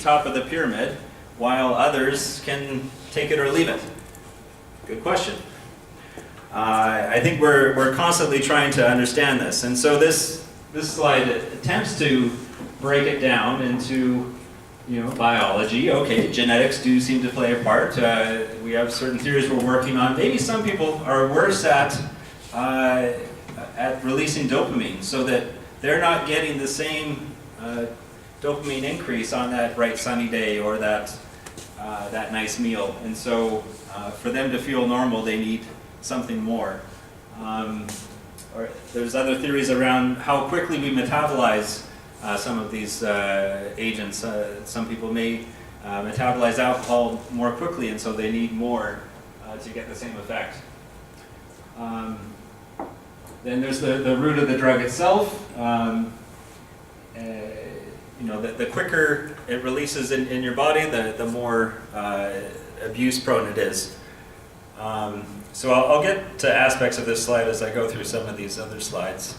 top of the pyramid, while others can take it or leave it? Good question. I think we're constantly trying to understand this, and so this slide attempts to break it down into, biology. Okay, genetics do seem to play a part. We have certain theories we're working on. Maybe some people are worse at releasing dopamine, so that they're not getting the same dopamine increase on that bright sunny day or that nice meal. And so for them to feel normal, they need something more. Or there's other theories around how quickly we metabolize some of these agents. Some people may metabolize alcohol more quickly, and so they need more to get the same effect. Then there's the root of the drug itself. The quicker it releases in your body, the more abuse prone it is. So I'll get to aspects of this slide as I go through some of these other slides.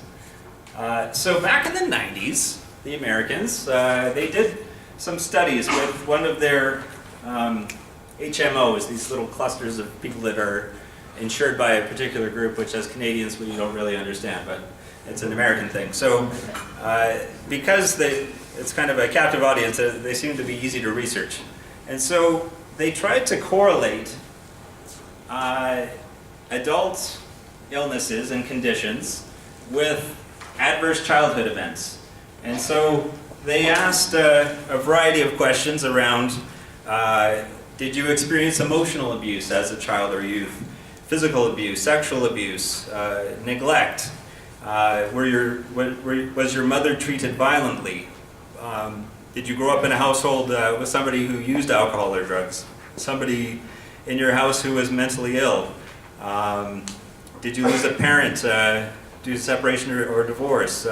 So back in the 90s, the Americans, they did some studies with one of their HMOs, these little clusters of people that are insured by a particular group, which as Canadians we don't really understand, but it's an American thing. So because it's kind of a captive audience, they seem to be easy to research. And so they tried to correlate adult illnesses and conditions with adverse childhood events. And so they asked a variety of questions around, did you experience emotional abuse as a child or youth? Physical abuse, sexual abuse, neglect? Was your mother treated violently? Did you grow up in a household with somebody who used alcohol or drugs? Somebody in your house who was mentally ill? Did you lose a parent due to separation or divorce?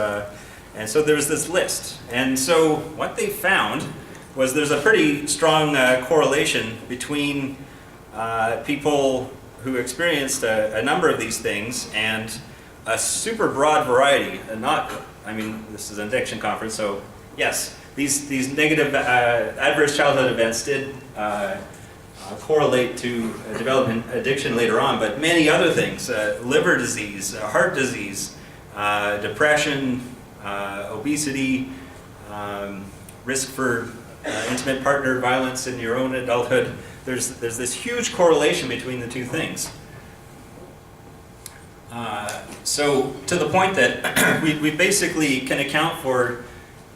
And so there was this list. And so what they found was there's a pretty strong correlation between people who experienced a number of these things and a super broad variety. This is an addiction conference, so yes, these negative adverse childhood events did correlate to developing addiction later on, but many other things, liver disease, heart disease, depression, obesity, risk for intimate partner violence in your own adulthood. There's this huge correlation between the two things. So to the point that we basically can account for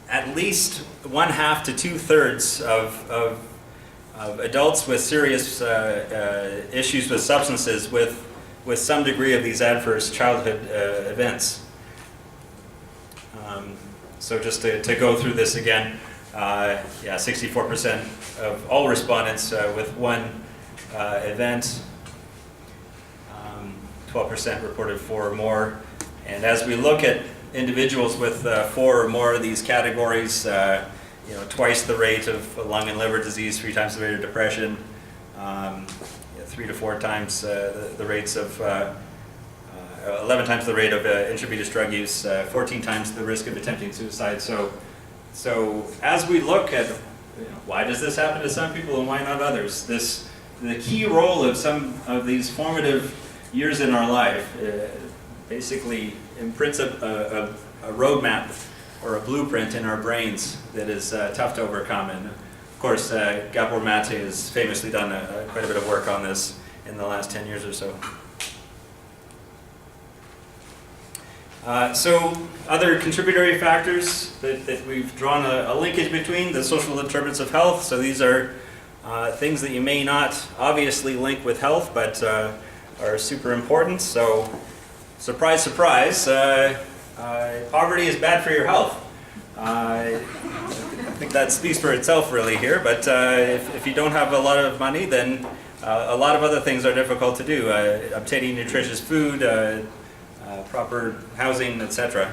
at least 1/2 to 2/3 of adults with serious issues with substances with some degree of these adverse childhood events. So just to go through this again, 64% of all respondents with one event, 12% reported 4 or more. And as we look at individuals with 4 or more of these categories, twice the rate of lung and liver disease, 3 times the rate of depression, 3 to 4 times the rates of, 11 times the rate of intravenous drug use, 14 times the risk of attempting suicide. So as we look at why does this happen to some people and why not others, the key role of some of these formative years in our life basically imprints a roadmap or a blueprint in our brains that is tough to overcome. And of course, Gabor Mate has famously done quite a bit of work on this in the last 10 years or so. So other contributory factors that we've drawn a linkage between, the social determinants of health. So these are things that you may not obviously link with health, but are super important. So surprise, surprise, poverty is bad for your health. I think that speaks for itself really here, but if you don't have a lot of money, then a lot of other things are difficult to do. Obtaining nutritious food, proper housing, etc.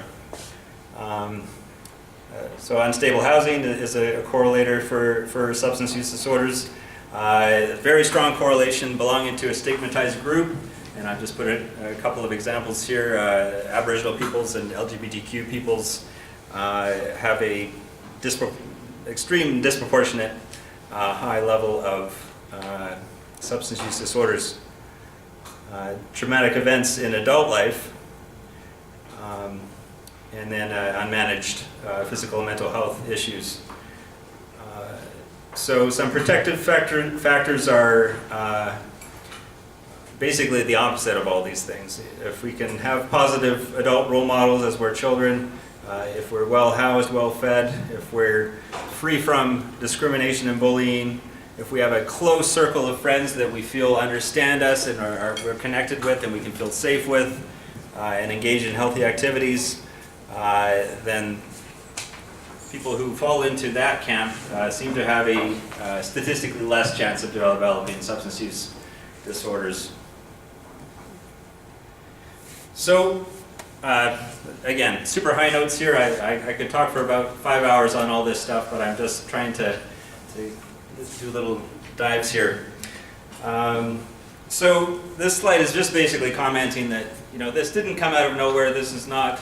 So unstable housing is a correlator for substance use disorders. Very strong correlation belonging to a stigmatized group, and I've just put a couple of examples here. Aboriginal peoples and LGBTQ peoples have a extreme disproportionate high level of substance use disorders, traumatic events in adult life, and then unmanaged physical and mental health issues. So some protective factors are basically the opposite of all these things. If we can have positive adult role models as we're children, if we're well housed, well fed, if we're free from discrimination and bullying, if we have a close circle of friends that we feel understand us and we're connected with and we can feel safe with and engage in healthy activities, then people who fall into that camp seem to have a statistically less chance of developing substance use disorders. So, again, super high notes here. I could talk for about 5 hours on all this stuff, but I'm just trying to do little dives here. So this slide is just basically commenting that, you know, this didn't come out of nowhere. This is not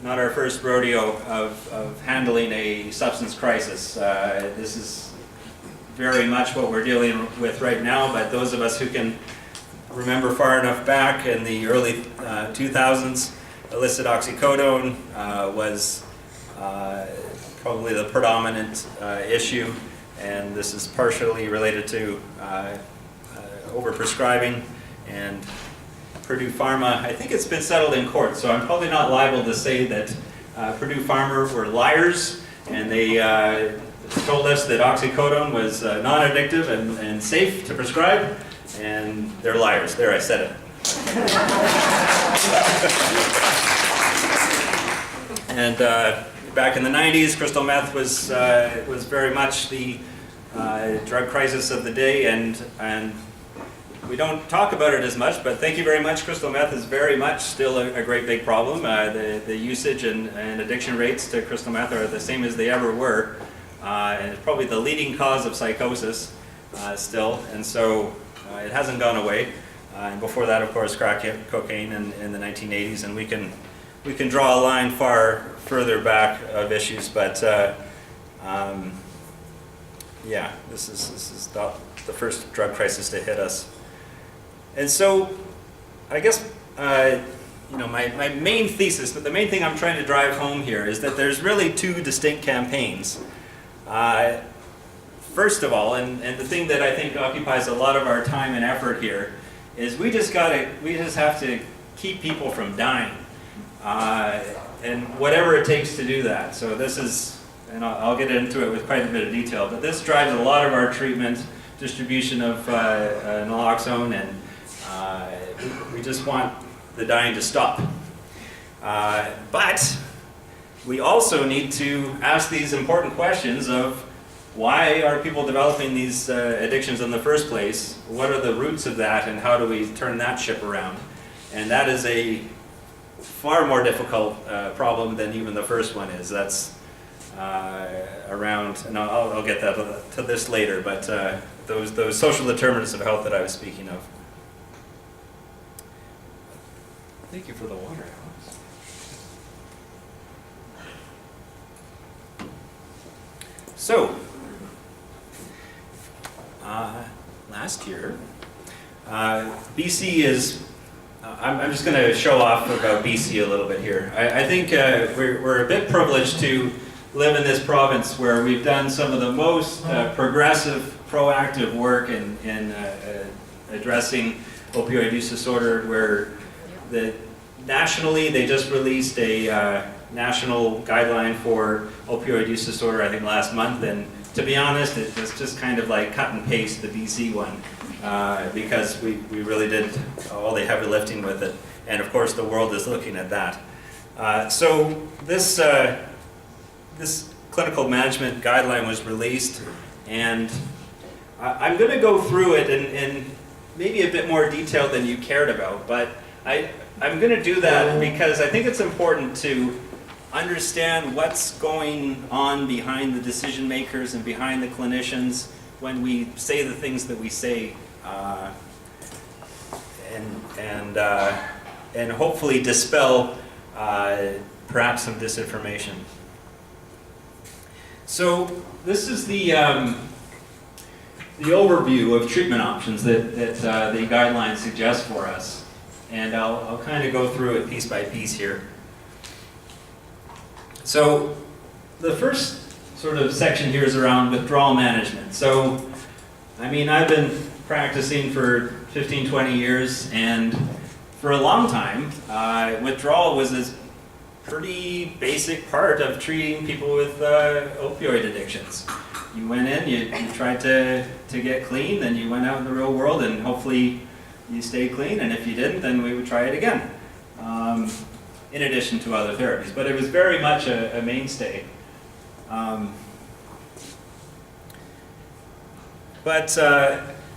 our first rodeo of handling a substance crisis. This is very much what we're dealing with right now, but those of us who can remember far enough back in the early 2000s, illicit oxycodone was probably the predominant issue, and this is partially related to overprescribing. And Purdue Pharma, I think it's been settled in court, so I'm probably not liable to say that Purdue Pharma were liars, and they told us that oxycodone was non-addictive and safe to prescribe, and they're liars. There, I said it. And back in the 90s, crystal meth was very much the drug crisis of the day, and we don't talk about it as much, but thank you very much. Crystal meth is very much still a great big problem. The usage and addiction rates to crystal meth are the same as they ever were, and it's probably the leading cause of psychosis still, and so it hasn't gone away. And before that, of course, crack cocaine in the 1980s, and we can draw a line far further back of issues, but yeah, this is the first drug crisis to hit us. And so, I guess, you know, my main thesis, but the main thing I'm trying to drive home here is that there's really two distinct campaigns. First of all, and the thing that I think occupies a lot of our time and effort here, is we just have to keep people from dying, and whatever it takes to do that. So this is, and I'll get into it with quite a bit of detail, but this drives a lot of our treatment, distribution of naloxone, and we just want the dying to stop. But we also need to ask these important questions of why are people developing these addictions in the first place? What are the roots of that, and how do we turn that ship around? And that is a far more difficult problem than even the first one is. That's around, and I'll get to this later, but those social determinants of health that I was speaking of. Thank you for the water, Alex. So, last year, BC is, I'm just going to show off about BC a little bit here. I think we're a bit privileged to live in this province where we've done some of the most progressive, proactive work in addressing opioid use disorder, where nationally they just released a national guideline for opioid use disorder, I think last month, and to be honest, it's just kind of like cut and paste the BC one, because we really did all the heavy lifting with it, and of course the world is looking at that. So this clinical management guideline was released, and I'm going to go through it in maybe a bit more detail than you cared about, but I'm going to do that because I think it's important to understand what's going on behind the decision makers and behind the clinicians when we say the things that we say, and hopefully dispel perhaps some disinformation. So this is the overview of treatment options that the guidelines suggest for us. And I'll kind of go through it piece by piece here. So the first sort of section here is around withdrawal management. So, I mean, I've been practicing for 15, 20 years, and for a long time, withdrawal was a pretty basic part of treating people with opioid addictions. You went in, you tried to get clean, then you went out in the real world, and hopefully you stayed clean, and if you didn't, then we would try it again, in addition to other therapies. But it was very much a mainstay.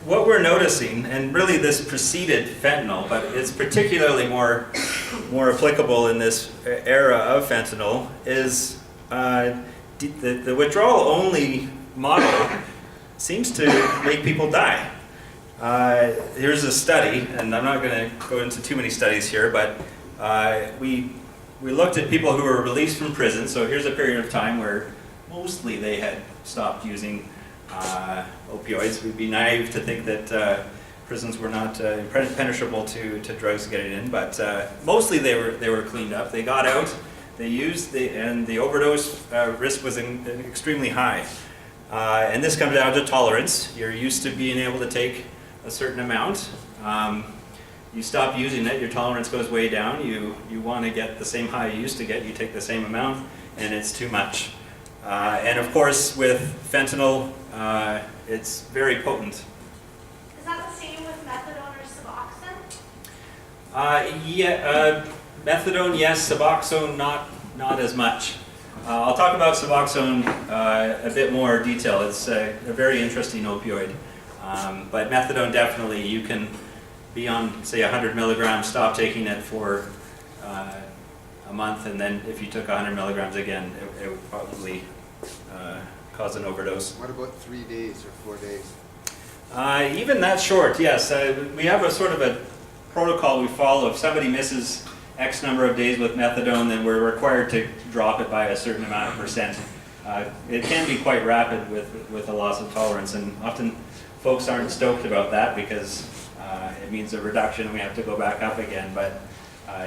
What we're noticing, and really this preceded fentanyl, but it's particularly more applicable in this era of fentanyl, is the withdrawal-only model seems to make people die. Here's a study, and I'm not going to go into too many studies here, but we looked at people who were released from prison. So here's a period of time where mostly they had stopped using opioids. We'd be naive to think that prisons were not impenetrable to drugs getting in, but mostly they were cleaned up. They got out, they used, and the overdose risk was extremely high. And this comes down to tolerance. You're used to being able to take a certain amount. You stop using it, your tolerance goes way down. You want to get the same high you used to get, you take the same amount, and it's too much. And of course, with fentanyl, it's very potent. Is that the same with methadone or Suboxone? Methadone, yes. Suboxone, not as much. I'll talk about Suboxone a bit more detail. It's a very interesting opioid. But methadone, definitely, you can be on, say, 100 milligrams, stop taking it for a month, and then if you took 100 milligrams again, it would probably cause an overdose. What about 3 days or 4 days? Even that short, yes. We have a sort of a protocol we follow. If somebody misses X number of days with methadone, then we're required to drop it by a certain amount of percent. It can be quite rapid with a loss of tolerance, and often folks aren't stoked about that because it means a reduction and we have to go back up again, but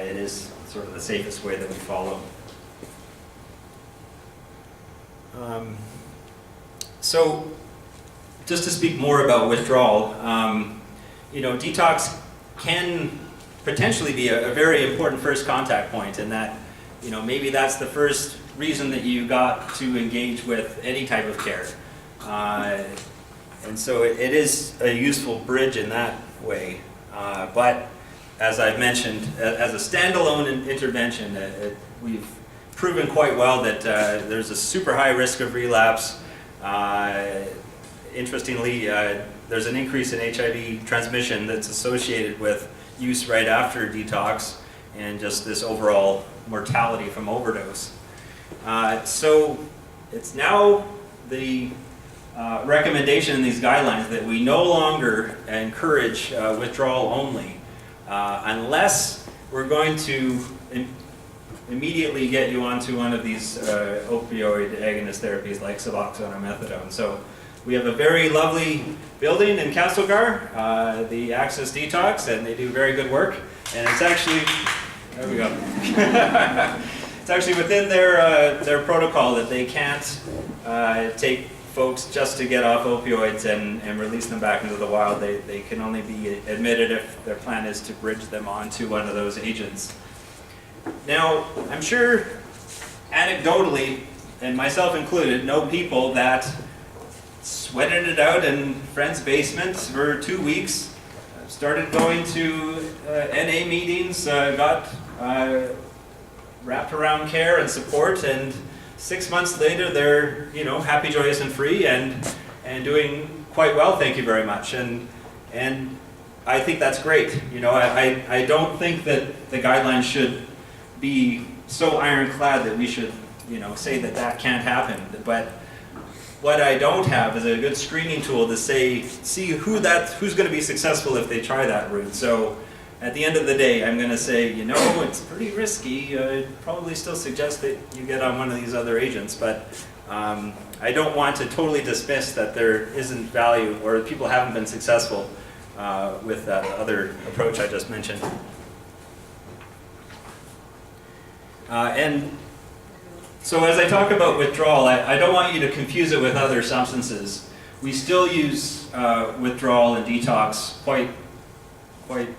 it is sort of the safest way that we follow. So, just to speak more about withdrawal, detox can potentially be a very important first contact point, in that, maybe that's the first reason that you got to engage with any type of care. And so it is a useful bridge in that way. But as I've mentioned, as a standalone intervention, we've proven quite well that there's a super high risk of relapse. Interestingly, there's an increase in HIV transmission that's associated with use right after detox, and just this overall mortality from overdose. So it's now the recommendation in these guidelines that we no longer encourage withdrawal only, unless we're going to immediately get you onto one of these opioid agonist therapies like Suboxone or methadone. So we have a very lovely building in Castlegar, the Access Detox, and they do very good work. And it's actually, there we go. It's actually within their protocol that they can't take folks just to get off opioids and release them back into the wild. They can only be admitted if their plan is to bridge them onto one of those agents. Now, I'm sure anecdotally, and myself included, know people that sweated it out in friends' basements for 2 weeks, started going to NA meetings, got wrapped around care and support, and 6 months later they're happy, joyous, and free, and doing quite well, thank you very much. And I think that's great. I don't think that the guidelines should be so ironclad that we should say that can't happen. But what I don't have is a good screening tool to see who's going to be successful if they try that route. So at the end of the day, I'm going to say, it's pretty risky. I'd probably still suggest that you get on one of these other agents, but I don't want to totally dismiss that there isn't value or people haven't been successful with that other approach I just mentioned. And so as I talk about withdrawal, I don't want you to confuse it with other substances. We still use withdrawal and detox quite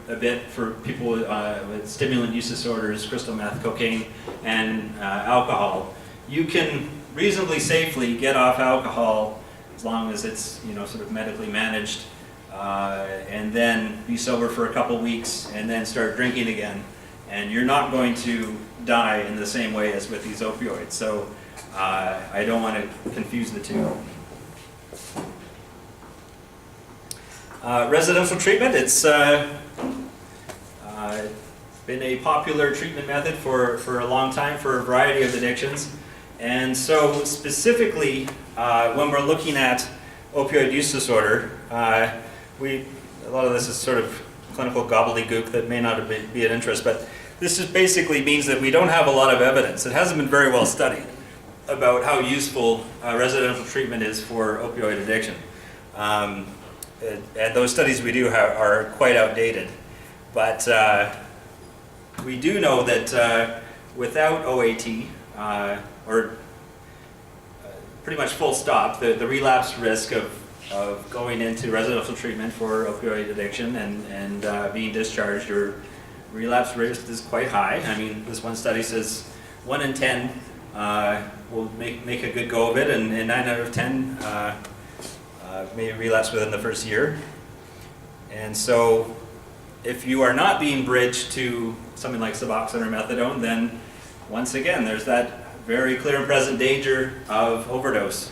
a bit for people with stimulant use disorders, crystal meth, cocaine, and alcohol. You can reasonably safely get off alcohol as long as it's sort of medically managed, and then be sober for a couple weeks and then start drinking again. And you're not going to die in the same way as with these opioids. So I don't want to confuse the two. Residential treatment, it's been a popular treatment method for a long time for a variety of addictions. And so specifically, when we're looking at opioid use disorder, a lot of this is sort of clinical gobbledygook that may not be of interest, but this just basically means that we don't have a lot of evidence. It hasn't been very well studied about how useful residential treatment is for opioid addiction. And those studies we do have are quite outdated. But we do know that without OAT, or pretty much full stop, the relapse risk of going into residential treatment for opioid addiction and being discharged, your relapse risk is quite high. I mean, this one study says 1 in 10 will make a good go of it, and 9 out of 10 may relapse within the first year. And so if you are not being bridged to something like Suboxone or methadone, then once again, there's that very clear and present danger of overdose.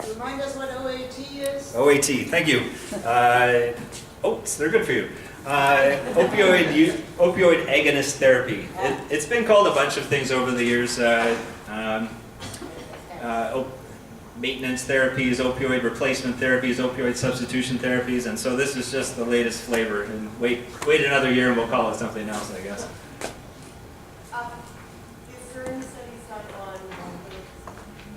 Remind us what OAT is? OAT, thank you. They're good for you. Opioid agonist therapy. It's been called a bunch of things over the years. Maintenance therapies, opioid replacement therapies, opioid substitution therapies, and so this is just the latest flavor. And wait another year and we'll call it something else, I guess. Is there any studies done on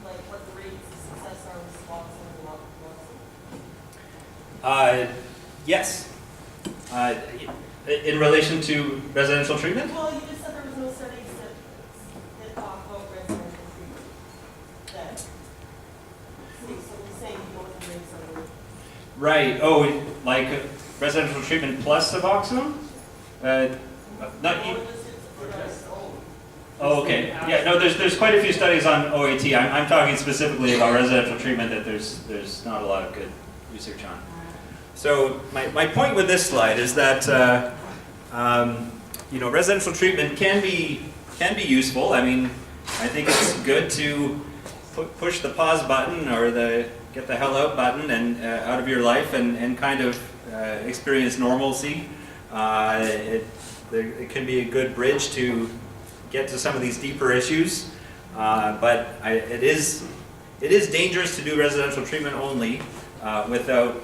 like what the rates of success are with Suboxone and naloxone? Yes. In relation to residential treatment? Well, you just said there was no studies that talk about residential treatment. That so you're saying you don't have rates on it. Right. Oh, like residential treatment plus Suboxone? Oh, okay. Yeah, no, there's quite a few studies on OAT. I'm talking specifically about residential treatment that there's not a lot of good research on. So my point with this slide is that residential treatment can be useful. I mean, I think it's good to push the pause button or the get the hell out button and out of your life and kind of experience normalcy. It can be a good bridge to get to some of these deeper issues, but it is dangerous to do residential treatment only without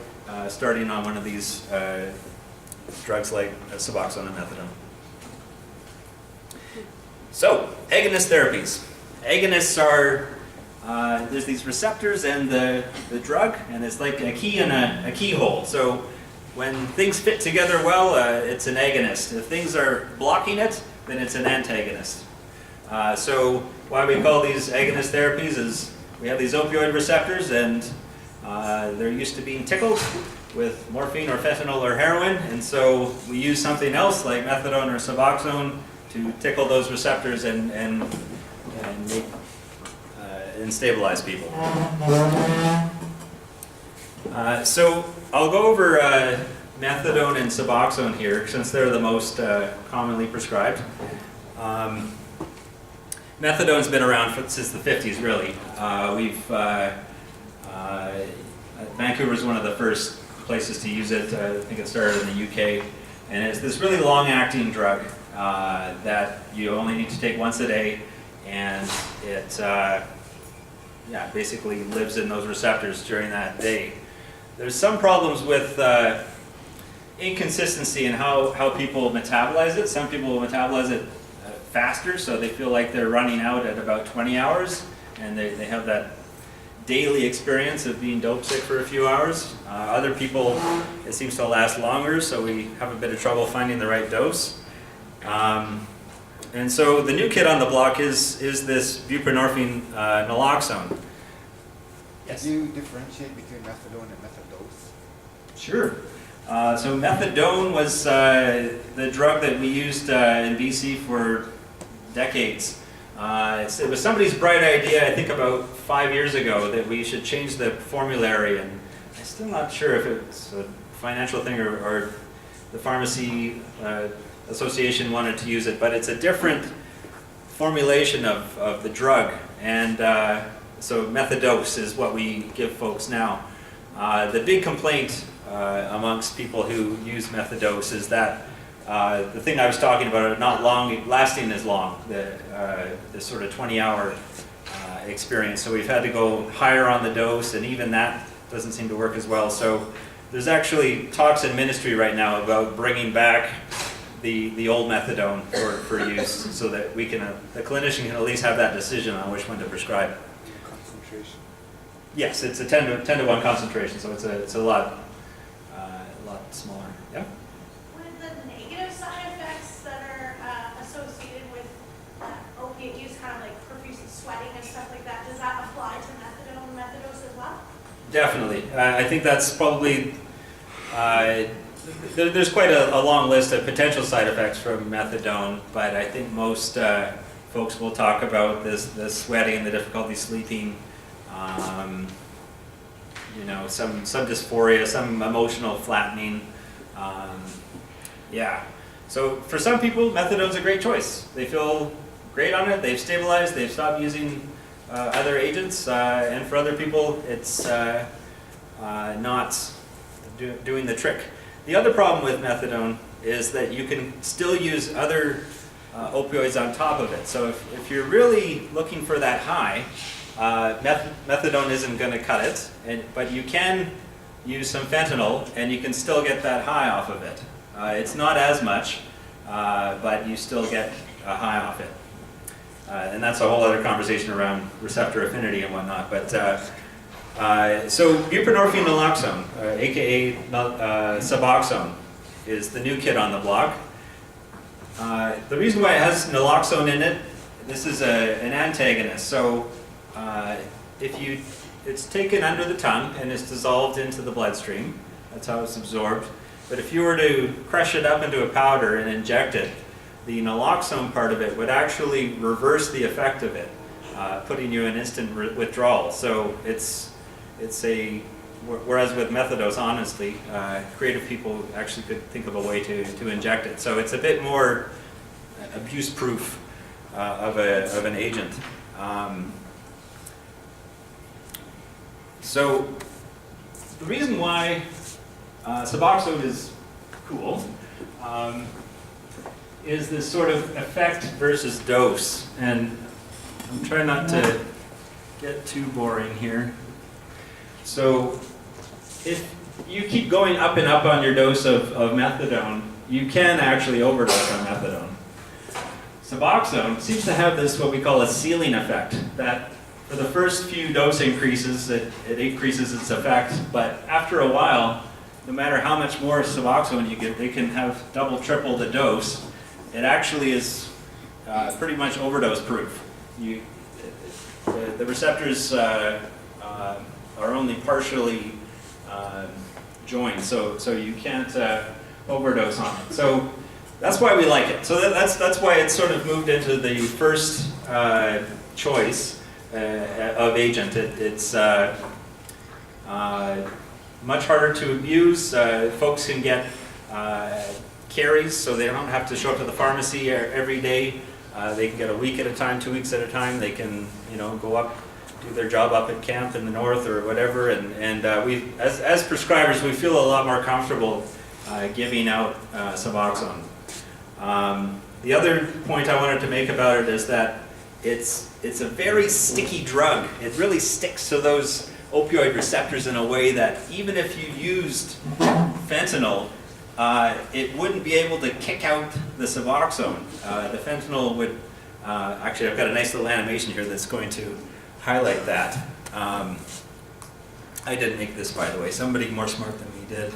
starting on one of these drugs like Suboxone and methadone. So, agonist therapies. Agonists are, there's these receptors and the drug, and it's like a key in a keyhole. So when things fit together well, it's an agonist. If things are blocking it, then it's an antagonist. So why we call these agonist therapies is we have these opioid receptors, and they're used to being tickled with morphine or fentanyl or heroin, and so we use something else like methadone or Suboxone to tickle those receptors and stabilize people. So I'll go over methadone and Suboxone here since they're the most commonly prescribed. Methadone's been around since the 50s, really. Vancouver is one of the first places to use it. I think it started in the UK. And it's this really long-acting drug that you only need to take once a day, and it basically lives in those receptors during that day. There's some problems with inconsistency in how people metabolize it. Some people metabolize it faster, so they feel like they're running out at about 20 hours, and they have that daily experience of being dope sick for a few hours. Other people, it seems to last longer, so we have a bit of trouble finding the right dose. And so the new kid on the block is this buprenorphine naloxone. Yes? Do you differentiate between methadone and methadose? Sure. So methadone was the drug that we used in BC for decades. It was somebody's bright idea, I think about 5 years ago, that we should change the formulary, and I'm still not sure if it's a financial thing or the pharmacy association wanted to use it, but it's a different formulation of the drug, and so methadose is what we give folks now. The big complaint amongst people who use methadose is that the thing I was talking about, not lasting as long, the sort of 20-hour experience. So we've had to go higher on the dose, and even that doesn't seem to work as well. So there's actually talks in ministry right now about bringing back the old methadone for use, so that we can, the clinician can at least have that decision on which one to prescribe. Concentration. Yes, it's a 10 to 1 concentration, so it's a lot smaller. Yeah. Would the negative side effects that are associated with opiate use, kind of like profuse sweating and stuff like that, does that apply to methadone and methadose as well? Definitely. I think that's probably, there's quite a long list of potential side effects from methadone, but I think most folks will talk about the sweating, the difficulty sleeping, you know, some dysphoria, some emotional flattening. Yeah. So for some people, methadone's a great choice. They feel great on it, they've stabilized, they've stopped using other agents, and for other people, it's not doing the trick. The other problem with methadone is that you can still use other opioids on top of it. So if you're really looking for that high, methadone isn't going to cut it, but you can use some fentanyl and you can still get that high off of it. It's not as much, but you still get a high off it. And that's a whole other conversation around receptor affinity and whatnot. But so buprenorphine naloxone, aka Suboxone, is the new kid on the block. The reason why it has naloxone in it, this is an antagonist. So it's taken under the tongue and it's dissolved into the bloodstream. That's how it's absorbed. But if you were to crush it up into a powder and inject it, the naloxone part of it would actually reverse the effect of it, putting you in instant withdrawal. So whereas with methadose, honestly, creative people actually could think of a way to inject it. So it's a bit more abuse-proof of an agent. So the reason why Suboxone is cool is this sort of effect versus dose. And I'm trying not to get too boring here. So if you keep going up and up on your dose of methadone, you can actually overdose on methadone. Suboxone seems to have this, what we call a ceiling effect, that for the first few dose increases, it increases its effect, but after a while, no matter how much more Suboxone you get, they can have double, triple the dose. It actually is pretty much overdose proof. The receptors are only partially joined, so you can't overdose on it. So that's why we like it. So that's why it's sort of moved into the first choice of agent. It's much harder to abuse. Folks can get carries, so they don't have to show up to the pharmacy every day. They can get a week at a time, 2 weeks at a time. They can, go up, do their job up at camp in the north or whatever. And we, as prescribers, we feel a lot more comfortable giving out Suboxone. The other point I wanted to make about it is that it's a very sticky drug. It really sticks to those opioid receptors in a way that even if you used fentanyl, it wouldn't be able to kick out the Suboxone. The fentanyl would, actually I've got a nice little animation here that's going to highlight that. I didn't make this, by the way. Somebody more smart than me did.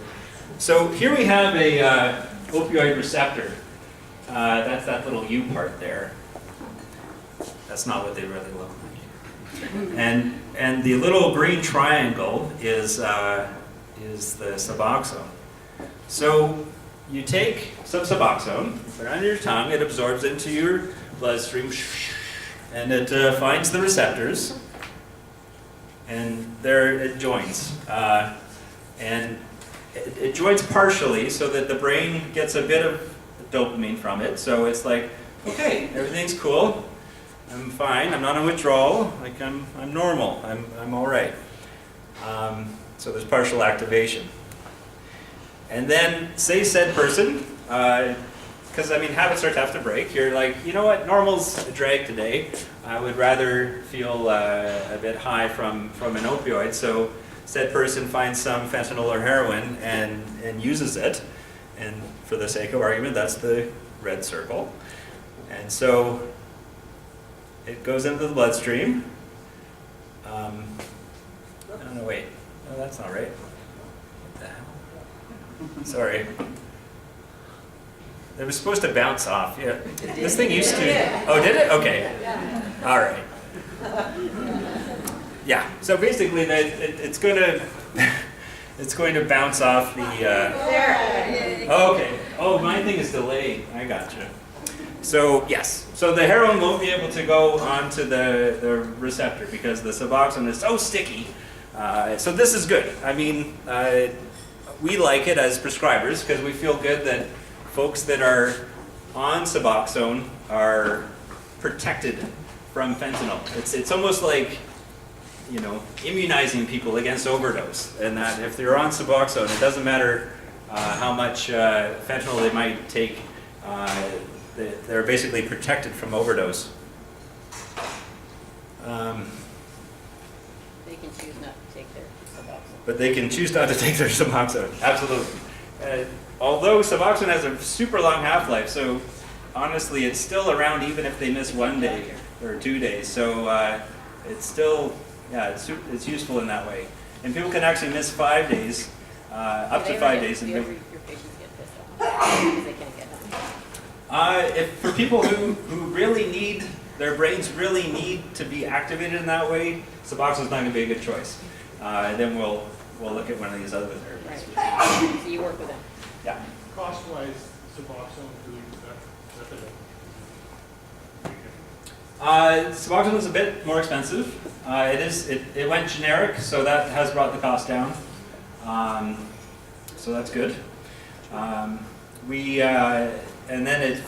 So here we have a opioid receptor. That's that little U part there. That's not what they really look like. And the little green triangle is the Suboxone. So you take some Suboxone, put it under your tongue, it absorbs into your bloodstream, and it finds the receptors, and there it joins. And it joins partially so that the brain gets a bit of dopamine from it. So it's like, okay, everything's cool. I'm fine. I'm not on withdrawal. Like I'm normal. I'm all right. So there's partial activation. And then say said person, because I mean habits are tough to break. You're like, you know what? Normal's a drag today. I would rather feel a bit high from an opioid. So said person finds some fentanyl or heroin and uses it. And for the sake of argument, that's the red circle. And so it goes into the bloodstream. No, wait. No, that's not right. What the hell? Sorry. It was supposed to bounce off. Yeah. This thing used to. Oh, did it? Okay. All right. Yeah. So basically, it's going to bounce off the. Okay. Oh, my thing is delayed. I gotcha. So yes. So the heroin won't be able to go onto the receptor because the Suboxone is so sticky. So this is good. I mean, we like it as prescribers because we feel good that folks that are on Suboxone are protected from fentanyl. It's almost like, you know, immunizing people against overdose, and that if they're on Suboxone, it doesn't matter how much fentanyl they might take, they're basically protected from overdose. They can choose not to take their Suboxone. But they can choose not to take their Suboxone, absolutely. Although Suboxone has a super long half-life, so honestly it's still around even if they miss 1 day or 2 days. So it's still, yeah, it's useful in that way. And people can actually miss 5 days, up to 5 days. Do your patients get pissed off because they can't get done? If for people who really need, their brains really need to be activated in that way, Suboxone is not going to be a good choice. Then we'll look at one of these other therapies. Right. So you work with them. Yeah. Cost-wise, Suboxone to Suboxone is a bit more expensive. It went generic, so that has brought the cost down. So that's good. And then it's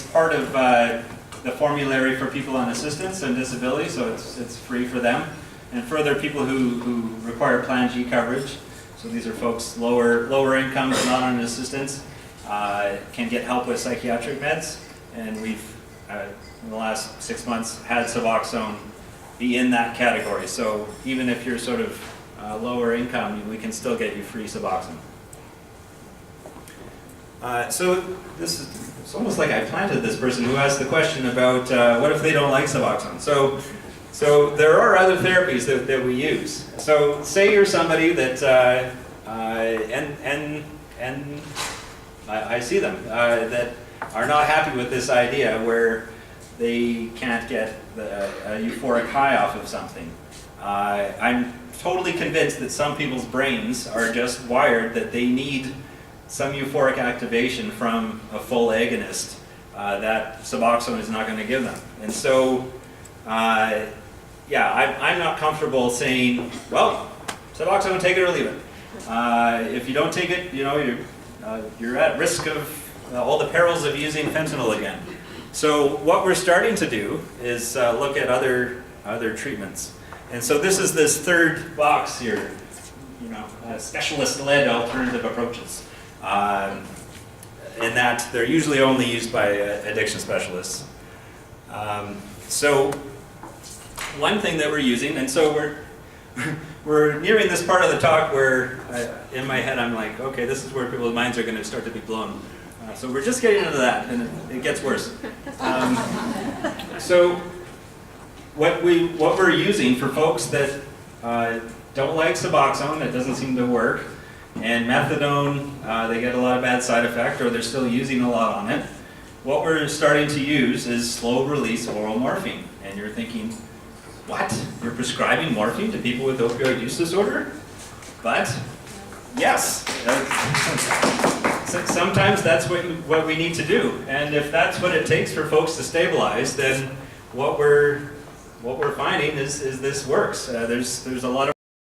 part of the formulary for people on assistance and disability, so it's free for them. And further, people who require Plan G coverage, so these are folks lower incomes, not on assistance, can get help with psychiatric meds. And we've, in the last 6 months, had Suboxone be in that category. So even if you're sort of lower income, we can still get you free Suboxone. So it's almost like I planted this person who asked the question about what if they don't like Suboxone. So there are other therapies that we use. So say you're somebody that, and I see them, that are not happy with this idea where they can't get a euphoric high off of something. I'm totally convinced that some people's brains are just wired that they need some euphoric activation from a full agonist that Suboxone is not going to give them. And so, yeah, I'm not comfortable saying, well, Suboxone, take it or leave it. If you don't take it, you know, you're at risk of all the perils of using fentanyl again. So what we're starting to do is look at other treatments. And so this is this third box here, you know, specialist-led alternative approaches. In that they're usually only used by addiction specialists. So one thing that we're using, and so we're nearing this part of the talk where in my head I'm like, okay, this is where people's minds are going to start to be blown. So we're just getting into that, and it gets worse. So what we're using for folks that don't like Suboxone, it doesn't seem to work, and methadone, they get a lot of bad side effect, or they're still using a lot on it. What we're starting to use is slow-release oral morphine. And you're thinking, what? You're prescribing morphine to people with opioid use disorder? But, yes. Sometimes that's what we need to do. And if that's what it takes for folks to stabilize, then what we're finding is this works. There's a lot of